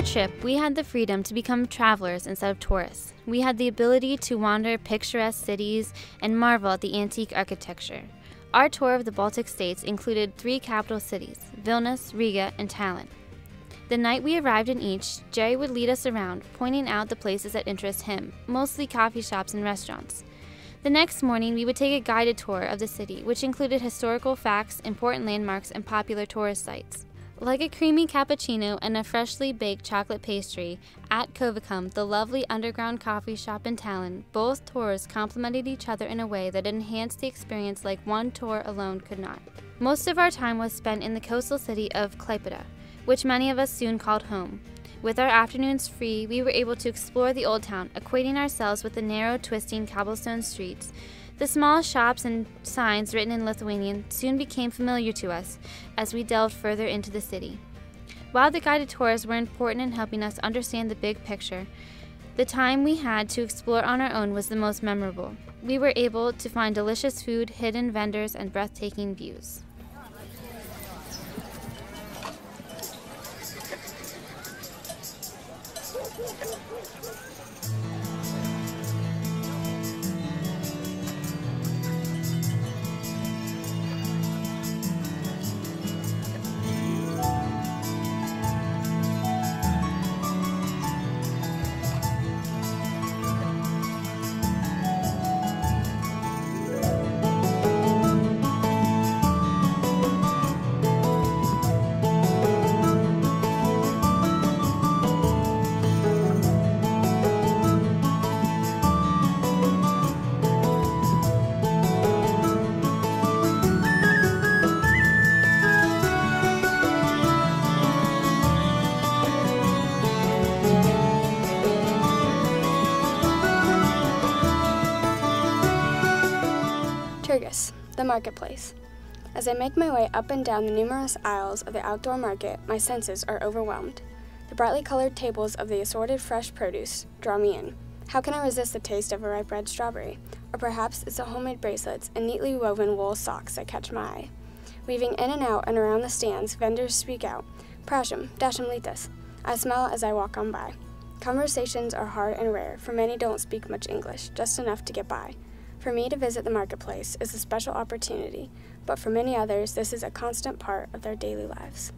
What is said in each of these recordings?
trip, we had the freedom to become travelers instead of tourists. We had the ability to wander picturesque cities and marvel at the antique architecture. Our tour of the Baltic states included 3 capital cities, Vilnius, Riga, and Tallinn. The night we arrived in each, Jerry would lead us around, pointing out the places that interest him, mostly coffee shops and restaurants. The next morning, we would take a guided tour of the city, which included historical facts, important landmarks, and popular tourist sites. Like a creamy cappuccino and a freshly baked chocolate pastry, at Kovacum, the lovely underground coffee shop in Tallinn, both tours complemented each other in a way that enhanced the experience like one tour alone could not. Most of our time was spent in the coastal city of Klaipėda, which many of us soon called home. With our afternoons free, we were able to explore the old town, acquainting ourselves with the narrow, twisting cobblestone streets. The small shops and signs written in Lithuanian soon became familiar to us as we delved further into the city. While the guided tours were important in helping us understand the big picture, the time we had to explore on our own was the most memorable. We were able to find delicious food, hidden vendors, and breathtaking views. Turgis, the marketplace. As I make my way up and down the numerous aisles of the outdoor market, my senses are overwhelmed. The brightly colored tables of the assorted fresh produce draw me in. How can I resist the taste of a ripe red strawberry? Or perhaps it's the homemade bracelets and neatly woven wool socks that catch my eye. Weaving in and out and around the stands, vendors speak out, "Prasham, dasham litas." I smile as I walk on by. Conversations are hard and rare, for many don't speak much English, just enough to get by. For me to visit the marketplace is a special opportunity, but for many others, this is a constant part of their daily lives.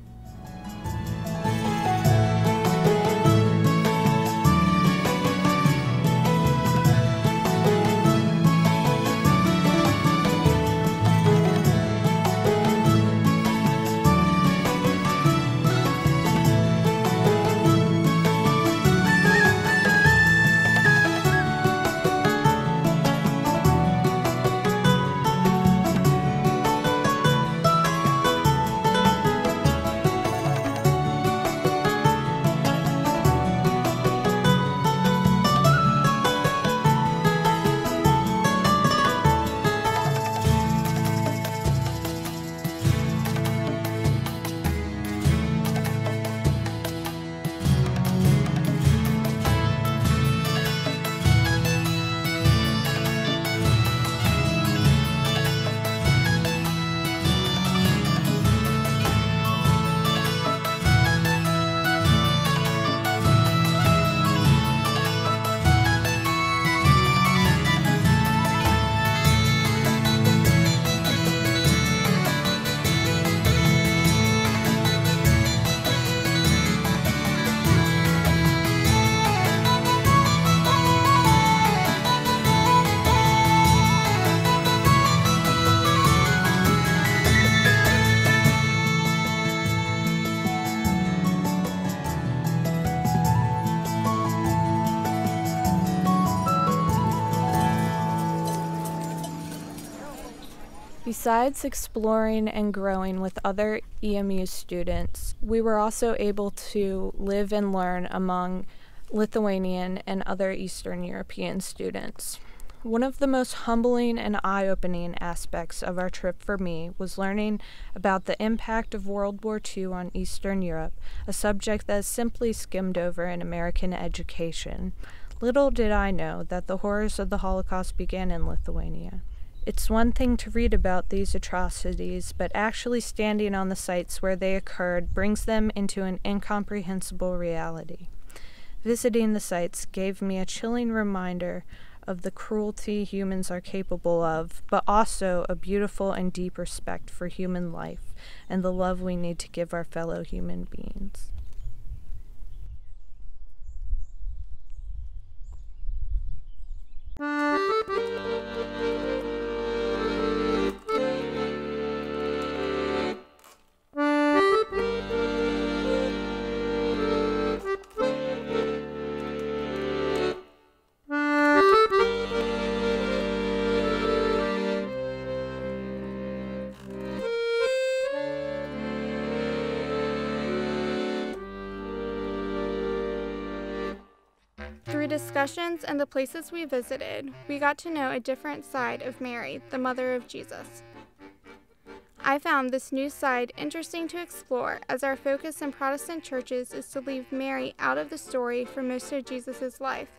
Besides exploring and growing with other EMU students, we were also able to live and learn among Lithuanian and other Eastern European students. One of the most humbling and eye-opening aspects of our trip for me was learning about the impact of World War II on Eastern Europe, a subject that is simply skimmed over in American education. Little did I know that the horrors of the Holocaust began in Lithuania. It's one thing to read about these atrocities, but actually standing on the sites where they occurred brings them into an incomprehensible reality. Visiting the sites gave me a chilling reminder of the cruelty humans are capable of, but also a beautiful and deep respect for human life and the love we need to give our fellow human beings. Through discussions and the places we visited, we got to know a different side of Mary, the mother of Jesus. I found this new side interesting to explore, as our focus in Protestant churches is to leave Mary out of the story for most of Jesus' life,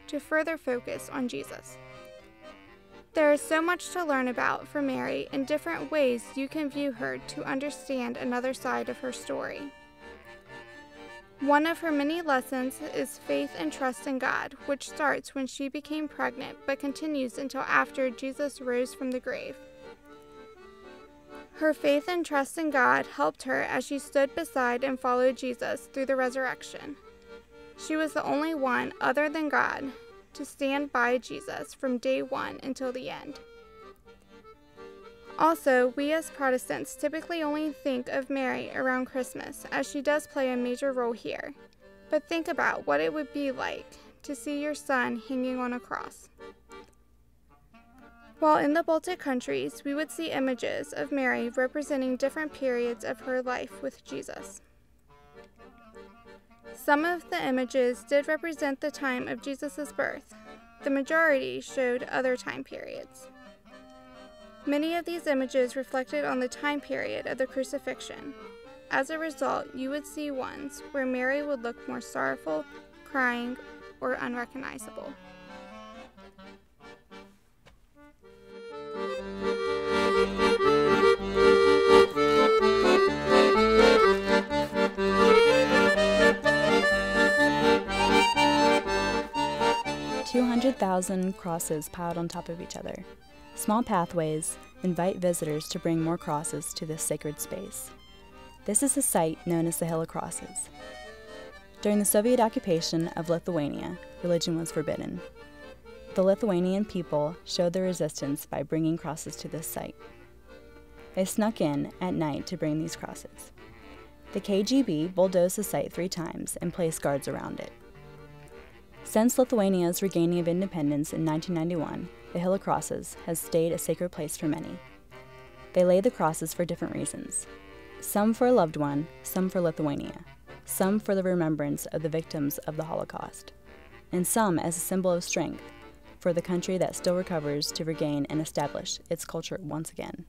to further focus on Jesus. There is so much to learn about for Mary and different ways you can view her to understand another side of her story. One of her many lessons is faith and trust in God, which starts when she became pregnant but continues until after Jesus rose from the grave. Her faith and trust in God helped her as she stood beside and followed Jesus through the resurrection. She was the only one other than God to stand by Jesus from day one until the end. Also, we as Protestants typically only think of Mary around Christmas, as she does play a major role here. But think about what it would be like to see your son hanging on a cross. While in the Baltic countries, we would see images of Mary representing different periods of her life with Jesus. Some of the images did represent the time of Jesus' birth. The majority showed other time periods. Many of these images reflected on the time period of the crucifixion. As a result, you would see ones where Mary would look more sorrowful, crying, or unrecognizable. "200,000 crosses piled on top of each other. Small pathways invite visitors to bring more crosses to this sacred space. This is a site known as the Hill of Crosses. During the Soviet occupation of Lithuania, religion was forbidden. The Lithuanian people showed their resistance by bringing crosses to this site. They snuck in at night to bring these crosses. The KGB bulldozed the site 3 times and placed guards around it. Since Lithuania's regaining of independence in 1991, the Hill of Crosses has stayed a sacred place for many. They lay the crosses for different reasons. Some for a loved one, some for Lithuania, some for the remembrance of the victims of the Holocaust, and some as a symbol of strength for the country that still recovers to regain and establish its culture once again.